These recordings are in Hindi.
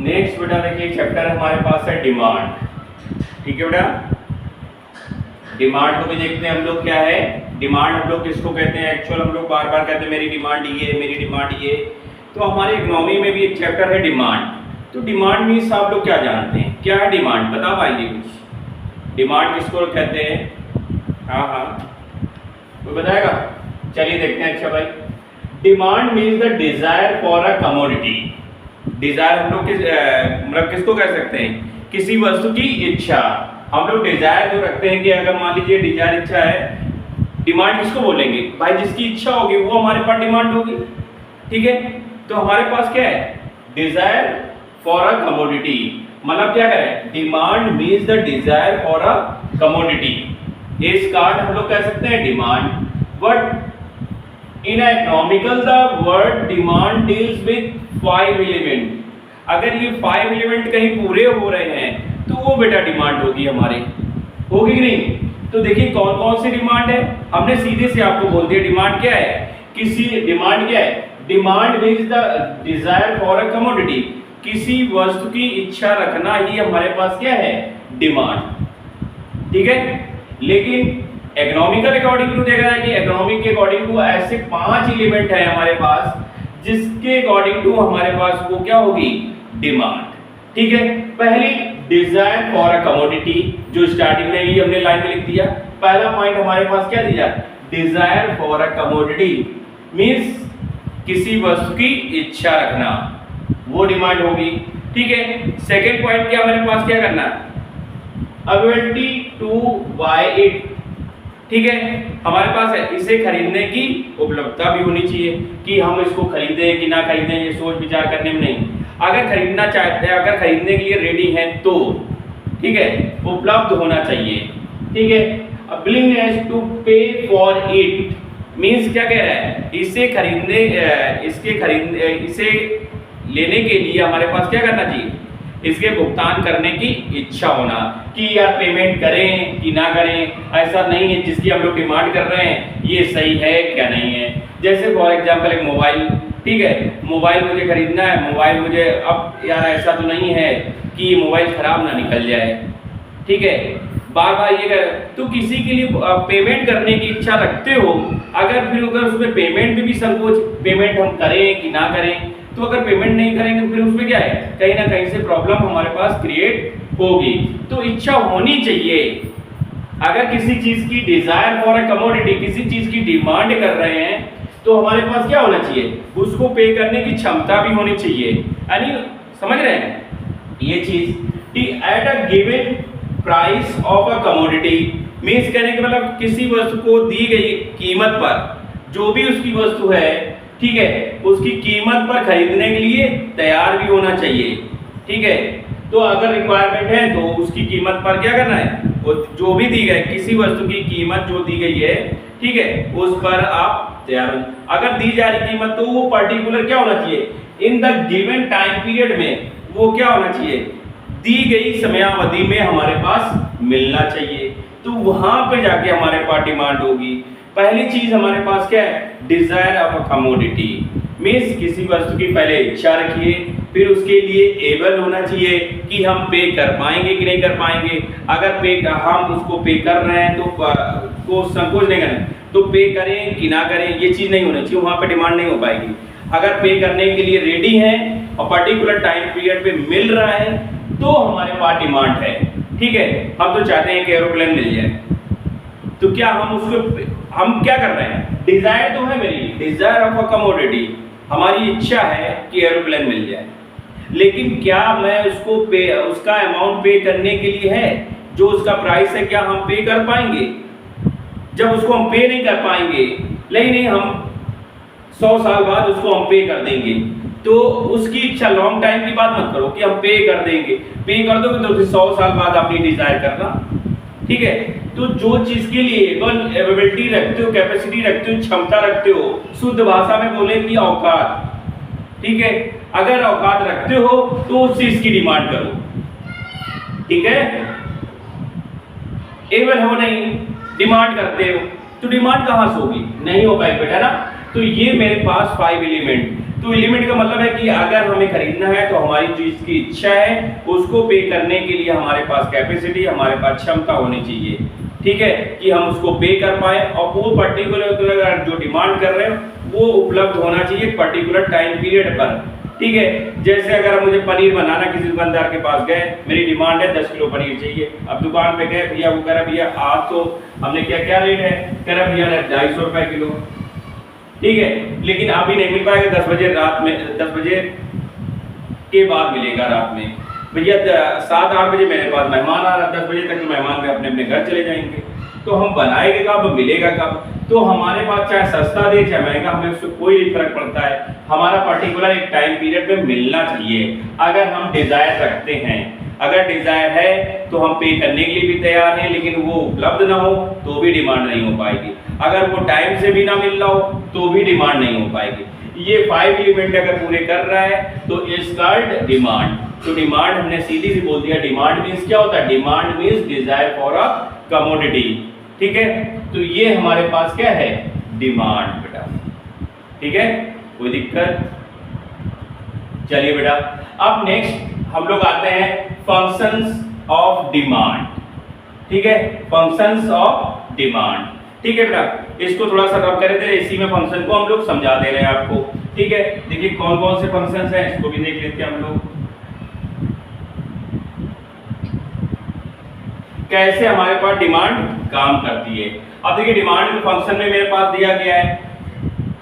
नेक्स्ट बेटा देखिए चैप्टर हमारे पास है डिमांड। ठीक है बेटा, डिमांड को भी देखते हैं हम लोग क्या है। डिमांड हम लोग किसको कहते हैं, एक्चुअल हम लोग बार बार कहते हैं मेरी डिमांड ये, मेरी डिमांड ये। तो हमारे इकोनॉमी में भी एक चैप्टर है डिमांड। तो डिमांड मीन्स आप लोग क्या जानते हैं, क्या है डिमांड, बता पाएंगे कुछ? डिमांड किसको कहते हैं? हाँ, कोई बताएगा? चलिए देखते हैं। अच्छा भाई, demand means the desire for a commodity. Desire हम लोग मतलब किसको कह सकते हैं, किसी वस्तु की इच्छा। हम लोग डिजायर जो रखते हैं कि अगर मान लीजिए डिजायर इच्छा है, डिमांड किसको बोलेंगे भाई, जिसकी इच्छा होगी वो हमारे पास डिमांड होगी। ठीक है, तो हमारे पास क्या है, डिजायर फॉर अ कमोडिटी। मतलब क्या करें, demand means the desire for a commodity. इस कार्ड हम लोग कह सकते हैं demand. But in economical the word demand deals with 5 element. अगर ये 5 एलिमेंट कहीं पूरे हो रहे हैं तो वो बेटा डिमांड होगी हमारी, होगी कि नहीं? तो देखिए कौन कौन सी डिमांड है, हमने सीधे से आपको बोल दिया डिमांड क्या है। किसी डिमांड क्या है, demand means the desire for a commodity. किसी वस्तु की इच्छा रखना ही हमारे पास क्या है, डिमांड। ठीक है, लेकिन इकोनॉमिकल अकॉर्डिंग टू देखा जाए कि इकोनॉमिक के अकॉर्डिंग टू ऐसे 5 एलिमेंट है हमारे पास जिसके अकॉर्डिंग टू हमारे पास वो क्या होगी, डिमांड। ठीक है, पहली डिजायर फॉर अ कमोडिटी, जो स्टार्टिंग में ही हमने लाइन में लिख दिया। पहला पॉइंट हमारे पास क्या दिया, Dzire for a commodity means किसी वस्तु की इच्छा रखना, वो डिमांड होगी। ठीक है, सेकंड पॉइंट क्या हमारे पास क्या करना, अवेलेबिलिटी टू बाय इट। ठीक है, हमारे पास है इसे खरीदने की उपलब्धता भी होनी चाहिए कि हम इसको खरीदें कि ना खरीदें, ये सोच विचार करने में नहीं। अगर खरीदना चाहते हैं, अगर खरीदने के लिए रेडी हैं तो ठीक है, उपलब्ध होना चाहिए। ठीक है, विलिंगनेस टू पे फॉर इट मींस क्या कह रहा है, इसे इसे लेने के लिए हमारे पास क्या करना चाहिए, इसके भुगतान करने की इच्छा होना कि यार पेमेंट करें कि ना करें। ऐसा नहीं है जिसकी हम लोग डिमांड कर रहे हैं ये सही है क्या नहीं है। जैसे फॉर एग्जांपल एक मोबाइल, ठीक है, मोबाइल मुझे खरीदना है, मोबाइल मुझे अब यार ऐसा तो नहीं है कि ये मोबाइल खराब ना निकल जाए। ठीक है, बार बार ये कर, तो किसी के लिए पेमेंट करने की इच्छा रखते हो, अगर फिर अगर उसमें पेमेंट में भी संकोच, पेमेंट हम करें कि ना करें, तो अगर पेमेंट नहीं करेंगे तो फिर उसमें क्या है, कहीं ना कहीं से प्रॉब्लम हमारे पास क्रिएट होगी। तो इच्छा होनी चाहिए। अगर किसी चीज की डिजायर फॉर अ कमोडिटी, किसी चीज की डिमांड कर रहे हैं तो हमारे पास क्या होना चाहिए, उसको पे करने की क्षमता भी होनी चाहिए। यानी समझ रहे हैं ये चीज, at a given price of a commodity means कहने के मतलब किसी वस्तु को दी गई कीमत पर, जो भी उसकी वस्तु है, ठीक है, उसकी कीमत पर खरीदने के लिए तैयार भी होना चाहिए। ठीक है, तो अगर रिक्वायरमेंट है तो उसकी कीमत पर क्या करना है, जो भी दी गई किसी वस्तु की कीमत जो दी गई है, ठीक है, उस पर आप तैयार हो। अगर दी जा रही कीमत तो वो पर्टिकुलर क्या होना चाहिए, in the given time period में वो क्या होना चाहिए, दी गई समयावधि में हमारे पास मिलना चाहिए। तो वहां पे जाके हमारे पास डिमांड होगी। पहली चीज हमारे पास क्या है, desire of a commodity means किसी वस्तु की पहले इच्छा रखिए, फिर उसके लिए एबल होना चाहिए कि हम पे कर पाएंगे कि नहीं कर पाएंगे। अगर हम उसको पे कर रहे हैं तो संकोच नहीं करना, तो पे करें कि ना करें ये चीज नहीं होनी चाहिए, वहां पे डिमांड नहीं हो पाएगी। अगर पे करने के लिए रेडी हैं और पर्टिकुलर टाइम पीरियड पे मिल रहा है तो हमारे पास डिमांड है। ठीक है, हम तो चाहते हैं कि एरोप्लेन मिल जाए, तो क्या हम क्या कर रहे हैं, डिजायर तो है मेरी, डिजायर ऑफ अ कमोडिटी, हमारी इच्छा है कि एरोप्लेन मिल जाए, लेकिन क्या मैं उसको उसका अमाउंट पे करने के लिए है, जो उसका प्राइस है, क्या हम पे कर पाएंगे? जब उसको हम पे नहीं कर पाएंगे, नहीं हम 100 साल बाद उसको हम पे कर देंगे, तो उसकी इच्छा लॉन्ग टाइम की बात मत करो कि हम पे कर देंगे, पे कर दोगे तो फिर 100 साल बाद अपनी डिजायर करना। ठीक है, तो जो चीज के लिए एबिलिटी रखते हो, कैपेसिटी रखते हो, क्षमता रखते हो, शुद्ध भाषा में बोले कि औकात, ठीक है, अगर औकात रखते हो तो उस चीज की डिमांड करो। ठीक है, एबल हो नहीं, डिमांड करते हो, तो डिमांड कहां से होगी, नहीं हो पाएगी बेटा ना। तो ये मेरे पास 5 एलिमेंट, तो लिमिट का मतलब है कि अगर हमें खरीदना है तो हमारी चीज की इच्छा है, उसको पे करने के लिए हमारे पास कैपेसिटी, हमारे पास क्षमता होनी चाहिए, ठीक है, कि हम उसको पे कर पाए और वो पर्टिकुलर जो डिमांड कर रहे हैं वो उपलब्ध होना चाहिए पर्टिकुलर टाइम पीरियड पर, ठीक है। जैसे अगर मुझे पनीर बनाना, किसी दुकानदार के पास गए, मेरी डिमांड है 10 किलो पनीर चाहिए, अब दुकान पे गए, भैया वो कह रहा भैया आज तो हमने क्या रेट है, कह रहा भैया 250 रुपए किलो, ठीक है, लेकिन अभी नहीं मिल पाएगा, 10 बजे रात में, 10 बजे के बाद मिलेगा रात में। भैया 7-8 बजे मेरे पास मेहमान आ रहा, 10 बजे तक मेहमान में अपने अपने घर चले जाएंगे, तो हम बनाएंगे कब, मिलेगा कब? तो हमारे पास चाहे सस्ता दे चाहे महंगा, हमें उससे कोई नहीं फर्क पड़ता है, हमारा पर्टिकुलर एक टाइम पीरियड में मिलना चाहिए। अगर हम डिजायर रखते हैं, अगर डिजायर है तो हम पे करने के लिए भी तैयार हैं, लेकिन वो उपलब्ध ना हो तो भी डिमांड नहीं हो पाएगी, अगर वो टाइम से भी ना मिल रहा हो तो भी डिमांड नहीं हो पाएगी। ये 5 एलिमेंट अगर पूरे कर रहा है तो इज कॉल्ड डिमांड। तो डिमांड हमने सीधी सी बोल दिया, डिमांड मींस क्या होता है, demand means Dzire for a commodity, ठीक है। तो ये हमारे पास क्या है, डिमांड बेटा, ठीक है, कोई दिक्कत? चलिए बेटा, अब नेक्स्ट हम लोग आते हैं फंक्शंस ऑफ डिमांड, ठीक है, फंक्शंस ऑफ डिमांड, ठीक है बेटा। इसको थोड़ा सा रब करे थे, इसी में फंक्शन को हम लोग समझा दे रहे हैं आपको, ठीक है। देखिए कौन कौन से फंक्शंस हैं, इसको भी देख लेते हैं हम लोग, कैसे हमारे पास डिमांड काम करती है। अब देखिए डिमांड के फंक्शन में मेरे पास दिया गया है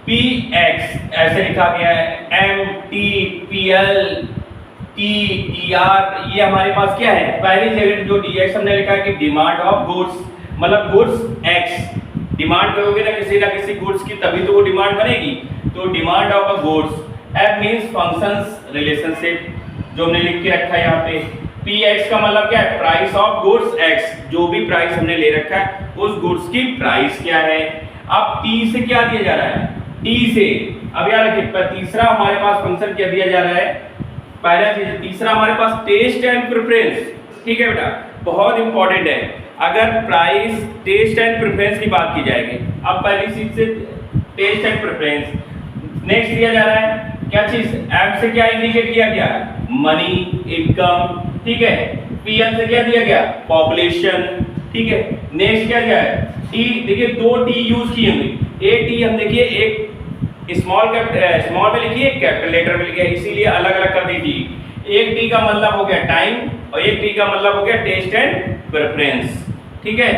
Px, ऐसे लिखा गया है Mt, Pl, T, Tr, ये हमारे पास क्या है, पहली जगह जो Dx हमने लिखा है कि डिमांड ऑफ गुड्स, मतलब गुड्स x, डिमांड करोगे ना किसी गुड्स की तभी तो वो डिमांड बनेगी, तो demand of a goods. F means functions relationship, जो हमने लिख के रखा है यहाँ पे। Px का मतलब क्या है, प्राइस ऑफ गुड्स x, जो भी प्राइस हमने ले रखा है उस गुड्स की प्राइस क्या है। अब T से क्या दिया जा रहा है, T से, अब यार रखिए तीसरा हमारे पास फंक्शन क्या दिया जा रहा है, पहला चीज, तीसरा हमारे पास टेस्ट एंड प्रेफरेंस, ठीक है बेटा, बहुत इंपॉर्टेंट है। अगर प्राइस, टेस्ट एंड प्रेफरेंस की बात की जाएगी, अब पहली चीज से टेस्ट एंड प्रेफरेंस, नेक्स्ट दिया जा रहा है क्या चीज, एम से क्या इंडिकेट किया गया, मनी, इनकम, ठीक है। पीएल से क्या दिया गया, पॉपुलेशन, ठीक है। नेक्स्ट क्या दिया है, टी, देखिए 2 टी यूज किए हुए, एक टी हम देखिए एक स्मॉल में लिखिए, कैपिटल लेटर में लिखिए, इसीलिए अलग अलग कर दीजिए। एक टी का मतलब हो गया टाइम और एक टी का मतलब हो गया टेस्ट एंड प्रेफरेंस, ठीक है।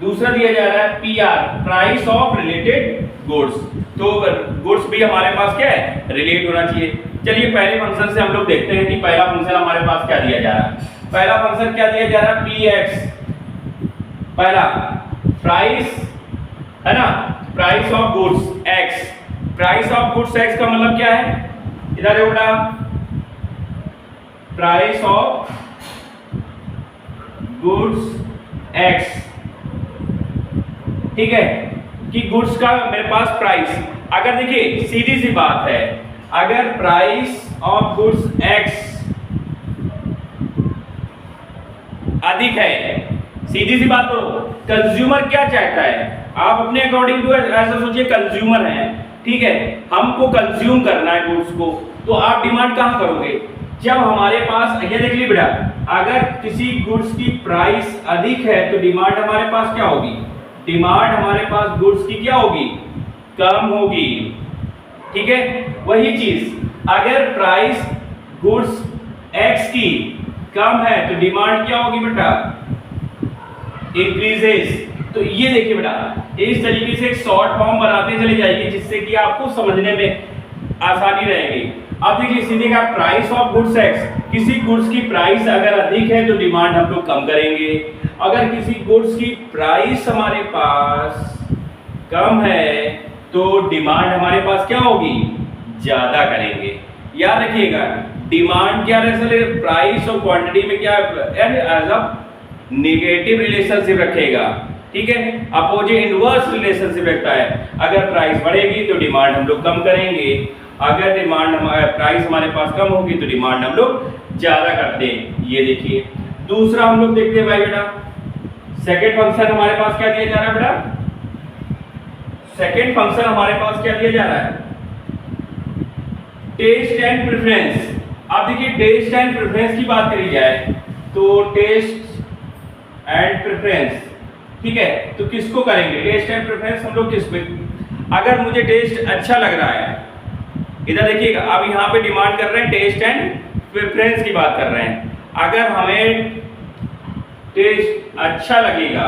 दूसरा दिया जा रहा है PR, price of related goods, तो गुड्स भी हमारे पास क्या है, रिलेट होना चाहिए। चलिए पहले फंक्शन से हम लोग देखते हैं कि पहला फंक्शन हमारे पास क्या दिया जा रहा है। पहला फंक्शन क्या दिया जा रहा है, Px, पहला प्राइस है ना, price of goods x, price of goods x का मतलब क्या है, इधर है बेटा, प्राइस ऑफ गुड्स x, ठीक है, कि गुड्स का मेरे पास प्राइस, अगर देखिए सीधी सी बात है, अगर प्राइस ऑफ गुड्स x अधिक है, सीधी सी बात करो, कंज्यूमर क्या चाहता है, आप अपने अकॉर्डिंग टू ऐसा सोचिए, कंज्यूमर है, ठीक है, हमको कंज्यूम करना है गुड्स को, तो आप डिमांड कहां करोगे, जब हमारे पास, ये देख लीजिए बेटा, अगर किसी गुड्स की प्राइस अधिक है तो डिमांड हमारे पास क्या होगी, डिमांड हमारे पास गुड्स की क्या होगी, कम होगी, ठीक है। वही चीज अगर प्राइस गुड्स x की कम है तो डिमांड क्या होगी बेटा, इंक्रीजेस। तो ये देखिए बेटा, इस तरीके से एक शॉर्ट फॉर्म बनाते चले जाइए जिससे कि आपको समझने में आसानी रहेगी। अब देखिए सीधे का प्राइस ऑफ गुड्स x, किसी गुड्स की प्राइस अगर अधिक है तो डिमांड हम लोग कम करेंगे, अगर किसी गुड्स की प्राइस हमारे पास कम है तो डिमांड हमारे पास क्या होगी, ज्यादा करेंगे। याद रखिएगा डिमांड क्या है, प्राइस और क्वांटिटी में क्या एज अ नेगेटिव रिलेशनशिप रखेगा, ठीक है, अपोजिट इनवर्स रिलेशनशिप रखता है। अगर प्राइस बढ़ेगी तो डिमांड हम लोग कम करेंगे, अगर डिमांड प्राइस हमारे पास कम होगी तो डिमांड हम लोग ज्यादा करते हैं। ये देखिए दूसरा हम लोग देखते हैं भाई बेटा, सेकेंड फंक्शन हमारे पास क्या दिया जा रहा है बेटा, सेकेंड फंक्शन हमारे पास क्या दिया जा रहा है, टेस्ट एंड प्रेफरेंस। अब देखिए टेस्ट एंड प्रेफरेंस की बात करी जाए तो टेस्ट एंड प्रेफरेंस, ठीक है, तो किसको करेंगे टेस्ट एंड प्रेफरेंस हम लोग किस पे? अगर मुझे टेस्ट अच्छा लग रहा है, इधर देखिएगा, अब यहाँ पे डिमांड कर रहे हैं टेस्ट एंड प्रेफरेंस की बात कर रहे हैं। अगर हमें टेस्ट अच्छा लगेगा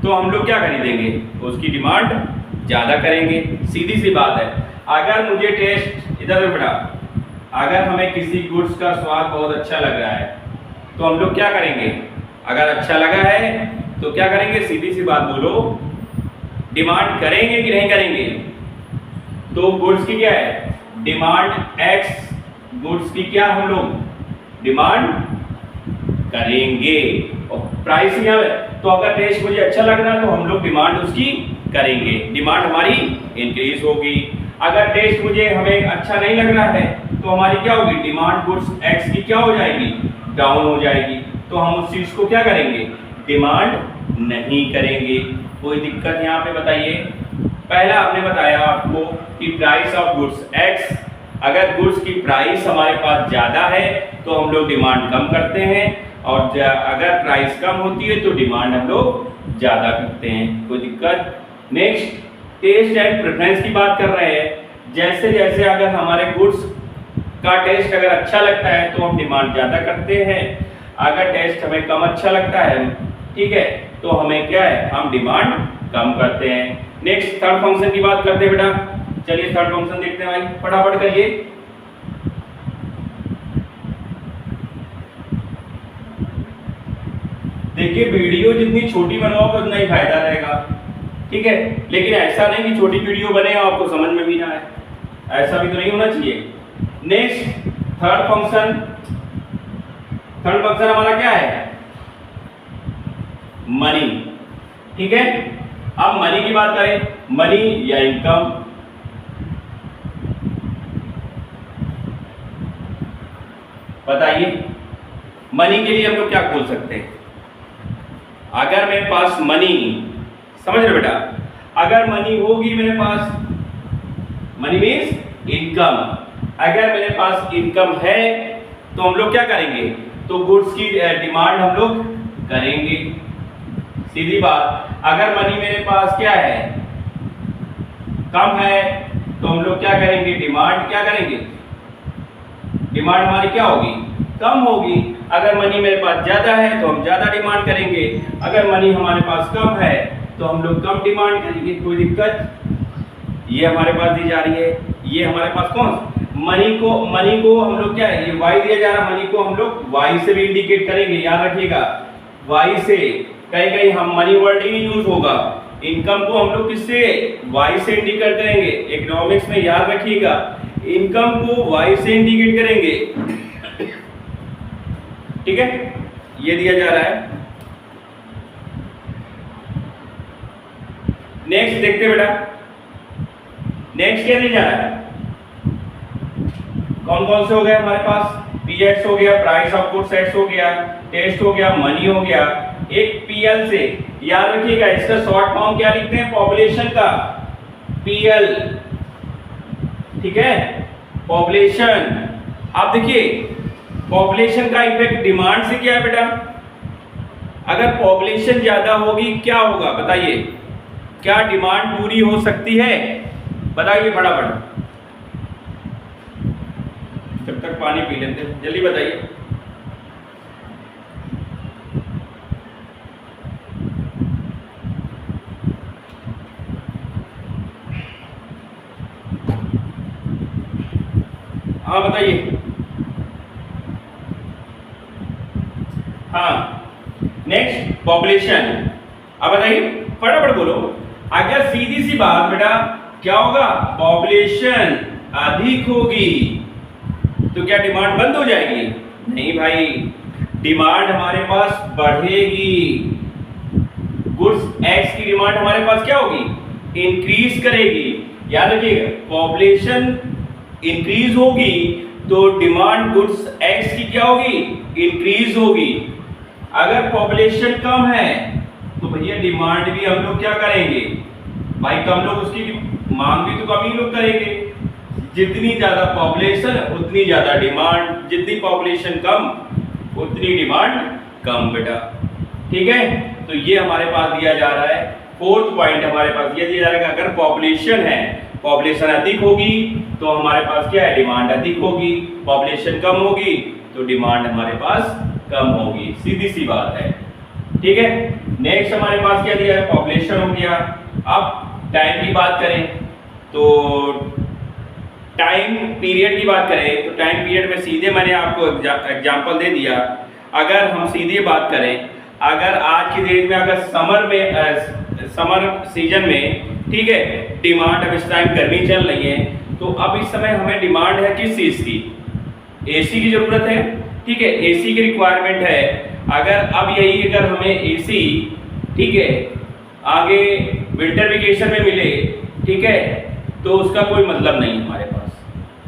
तो हम लोग क्या खरीदेंगे, उसकी डिमांड ज़्यादा करेंगे, सीधी सी बात है। अगर मुझे टेस्ट, इधर बेटा, अगर हमें किसी गुड्स का स्वाद बहुत अच्छा लग रहा है तो हम लोग क्या करेंगे, अगर अच्छा लगा है तो क्या करेंगे, सीधी सी बात बोलो, डिमांड करेंगे कि नहीं करेंगे? तो गुड्स की क्या है डिमांड एक्स, गुड्स की क्या हम लोग डिमांड करेंगे, और प्राइस यहाँ तो अगर टेस्ट मुझे अच्छा लग रहा है तो हम लोग डिमांड उसकी करेंगे, डिमांड हमारी इंक्रीज होगी। अगर टेस्ट मुझे हमें अच्छा नहीं लग रहा है तो हमारी क्या होगी, डिमांड गुड्स एक्स की क्या हो जाएगी, डाउन हो जाएगी, तो हम उस चीज को क्या करेंगे, डिमांड नहीं करेंगे। कोई दिक्कत यहाँ पे बताइए? पहला आपने बताया आपको कि प्राइस ऑफ गुड्स एक्स, अगर गुड्स की प्राइस हमारे पास ज्यादा है तो हम लोग डिमांड कम करते हैं, और अगर प्राइस कम होती है तो डिमांड हम लोग ज्यादा करते हैं। कोई दिक्कत? नेक्स्ट, टेस्ट एंड प्रेफरेंस की बात कर रहे हैं। जैसे जैसे अगर हमारे गुड्स का टेस्ट अगर अच्छा लगता है तो हम डिमांड ज्यादा करते हैं, अगर टेस्ट हमें कम अच्छा लगता है, ठीक है, तो हमें क्या है, हम डिमांड कम करते हैं। नेक्स्ट, थर्ड फंक्शन की बात करते हैं बेटा। चलिए थर्ड फंक्शन देखते हैं भाई, फटाफट करिए। देखिए वीडियो जितनी छोटी बनाओगे उतना ही फायदा रहेगा, ठीक है, लेकिन ऐसा नहीं कि छोटी वीडियो बने और आपको समझ में भी ना आए, ऐसा भी तो नहीं होना चाहिए। नेक्स्ट, थर्ड फंक्शन हमारा क्या है, मनी, ठीक है। अब मनी की बात करें, मनी या इनकम, बताइए मनी के लिए हम लोग क्या बोल सकते हैं? अगर मेरे पास मनी, समझ रहे बेटा, अगर मनी होगी मेरे पास, मनी मीन्स इनकम, अगर मेरे पास इनकम है तो हम लोग क्या करेंगे, तो गुड्स की डिमांड हम लोग करेंगे, सीधी बात। अगर मनी मेरे पास क्या है, कम है, तो हम लोग क्या करेंगे, डिमांड क्या करेंगे, डिमांड हमारी क्या होगी, कम होगी। अगर मनी मेरे पास ज्यादा है तो हम ज्यादा डिमांड करेंगे, अगर मनी हमारे पास कम है तो हम लोग कम डिमांड करेंगे। कोई दिक्कत? ये हमारे पास दी जा रही है, ये हमारे पास कौन, मनी को हम लोग क्या है, ये वाई दिया जा रहा है, मनी को हम लोग वाई से भी इंडिकेट करेंगे, याद रखिएगा, वाई से, कहीं कहीं हम मनी वर्ड ही यूज होगा। इनकम को हम लोग किससे, वाई से इंडिकेट करेंगे, इकोनॉमिक्स में याद रखिएगा, इनकम को वाई से इंडिकेट करेंगे, ठीक है, ये दिया जा रहा है। नेक्स्ट देखते बेटा, नेक्स्ट क्या दिया जा रहा है, कौन कौन से हो गए हमारे पास, पीएक्स हो गया, प्राइस ऑफ गुड्स एक्स हो गया, टेस्ट हो गया, मनी हो गया, एक पीएल से, याद रखिएगा इसका शॉर्ट फॉर्म क्या लिखते हैं, पॉपुलेशन का, पीएल, ठीक है, पॉपुलेशन। आप देखिए पॉपुलेशन का इफेक्ट डिमांड से क्या है बेटा, अगर पॉपुलेशन ज्यादा होगी क्या होगा बताइए, क्या डिमांड पूरी हो सकती है, बताइए फटाफट, जब तक पानी पी लेते हैं, जल्दी बताइए। हाँ बताइए। हाँ, नेक्स्ट पॉपुलेशन, अब बताइए फटाफट बोलो। अगर सीधी सी बात बेटा क्या होगा, पॉपुलेशन अधिक होगी तो क्या डिमांड बंद हो जाएगी, नहीं भाई, डिमांड हमारे पास बढ़ेगी, गुड्स एक्स की डिमांड हमारे पास क्या होगी, इंक्रीज करेगी। याद रखिएगा पॉपुलेशन इंक्रीज होगी तो डिमांड गुड्स एक्स की क्या होगी, इंक्रीज होगी। अगर पॉपुलेशन कम है तो भैया डिमांड भी हम लोग क्या करेंगे भाई, कम लोग उसकी मांग भी तो कम ही लोग करेंगे, जितनी ज्यादा पॉपुलेशन उतनी ज्यादा डिमांड, जितनी पॉपुलेशन कम उतनी डिमांड कम बेटा। ठीक है, तो ये हमारे पास दिया जा रहा है। फोर्थ पॉइंट हमारे पास ये दिया जा रहा है कि अगर पॉपुलेशन है, पॉपुलेशन अधिक होगी तो हमारे पास क्या है, डिमांड अधिक होगी। पॉपुलेशन कम होगी तो डिमांड हमारे पास कम होगी, सीधी सी बात है। ठीक है, नेक्स्ट हमारे पास क्या दिया है, पॉपुलेशन हो गया। अब टाइम की बात करें तो टाइम पीरियड की बात करें तो टाइम पीरियड में सीधे मैंने आपको एग्जांपल दे दिया। अगर हम सीधे बात करें, अगर आज की डेट में अगर समर सीजन में, ठीक है, डिमांड अब इस टाइम गर्मी चल रही है, तो अब इस समय हमें डिमांड है किस चीज की, एसी की जरूरत है। ठीक है, एसी की रिक्वायरमेंट है। अगर अब यही अगर हमें एसी, ठीक है, आगे विंटर वेकेशन में मिले, ठीक है, तो उसका कोई मतलब नहीं हमारे पास।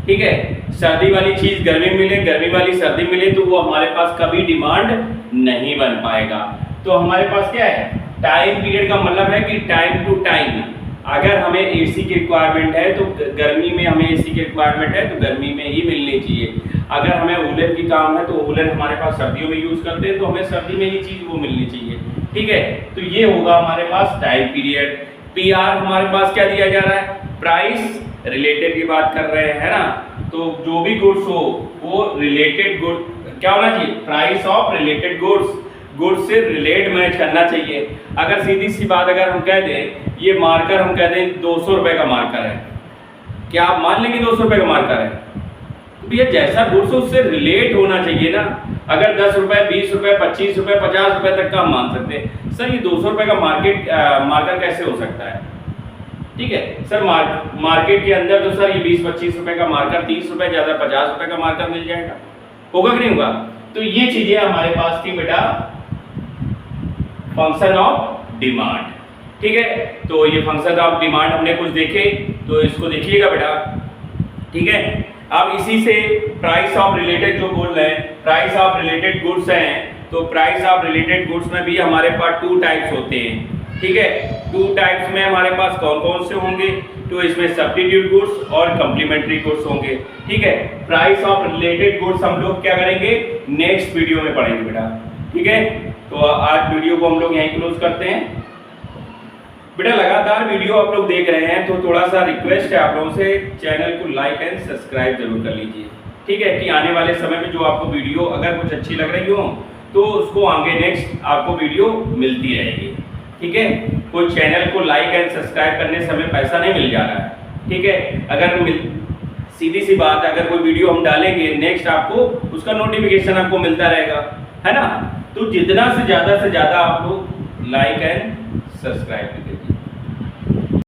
ठीक है, सर्दी वाली चीज गर्मी में मिले, गर्मी वाली सर्दी में मिले, तो वो हमारे पास कभी डिमांड नहीं बन पाएगा। तो हमारे पास क्या है, टाइम पीरियड का मतलब है कि टाइम टू टाइम अगर हमें एसी की रिक्वायरमेंट है तो गर्मी में हमें एसी की रिक्वायरमेंट है तो गर्मी में ही मिलनी चाहिए। अगर हमें वूलन की काम है तो वूलन हमारे पास सर्दियों में यूज करते हैं तो हमें सर्दी में ही चीज वो मिलनी चाहिए। ठीक है, तो ये होगा हमारे पास टाइम पीरियड। पीआर हमारे पास क्या दिया जा रहा है, प्राइस रिलेटेड की बात कर रहे हैं, है ना। तो जो भी गुड्स हो वो रिलेटेड गुड क्या होना चाहिए, प्राइस ऑफ रिलेटेड गुड्स से रिलेट मैच करना चाहिए। अगर सीधी सी बात अगर हम कह दें ये मार्कर, हम कह दें 200 रुपए का मार्कर है, क्या आप मान लेंगे 200 रुपए का मार्कर है? तो भैया जैसा गुड्स हो उससे रिलेट होना चाहिए ना। अगर 10 रुपए, 20 रुपए, 25 रुपए, 50 रुपए तक का हम मान सकते हैं। सर ये 200 रुपए का मार्कर कैसे हो सकता है? ठीक है सर, मार्केट के अंदर तो सर ये 20-25 रुपए का मार्कर 30 रुपए, ज्यादा 50 रुपए का मार्कर मिल जाएगा, होगा कि नहीं होगा? तो ये चीजें हमारे पास थी बेटा, फंक्शन ऑफ डिमांड। ठीक है, तो ये फंक्शन ऑफ डिमांड हमने कुछ देखे, तो इसको देखिएगा बेटा। ठीक है, अब इसी से प्राइस ऑफ रिलेटेड जो बोल रहे हैं, प्राइस ऑफ रिलेटेड गुड्स हैं, तो प्राइस ऑफ रिलेटेड गुड्स में भी हमारे पास 2 टाइप्स होते हैं। ठीक है, 2 टाइप्स में हमारे पास कौन कौन से होंगे, तो इसमें सब्स्टिट्यूट गुड्स और कम्प्लीमेंट्री गुड्स होंगे। ठीक है, प्राइस ऑफ रिलेटेड गुड्स हम लोग क्या करेंगे, नेक्स्ट वीडियो में पढ़ेंगे बेटा। ठीक है, तो आज वीडियो को हम लोग यहीं क्लोज करते हैं बेटा। लगातार वीडियो आप लोग देख रहे हैं तो थोड़ा सा रिक्वेस्ट है आप लोगों से, चैनल को लाइक एंड सब्सक्राइब जरूर कर लीजिए। ठीक है, कि आने वाले समय में जो आपको वीडियो अगर कुछ अच्छी लग रही हो तो उसको आगे नेक्स्ट आपको वीडियो मिलती रहेगी। ठीक है, कोई चैनल को लाइक एंड सब्सक्राइब करने समय पैसा नहीं मिल जा रहा है। ठीक है, अगर सीधी सी बात है, अगर कोई वीडियो हम डालेंगे नेक्स्ट आपको उसका नोटिफिकेशन आपको मिलता रहेगा, है ना। तो जितना से ज्यादा आप लोग लाइक एंड सब्सक्राइब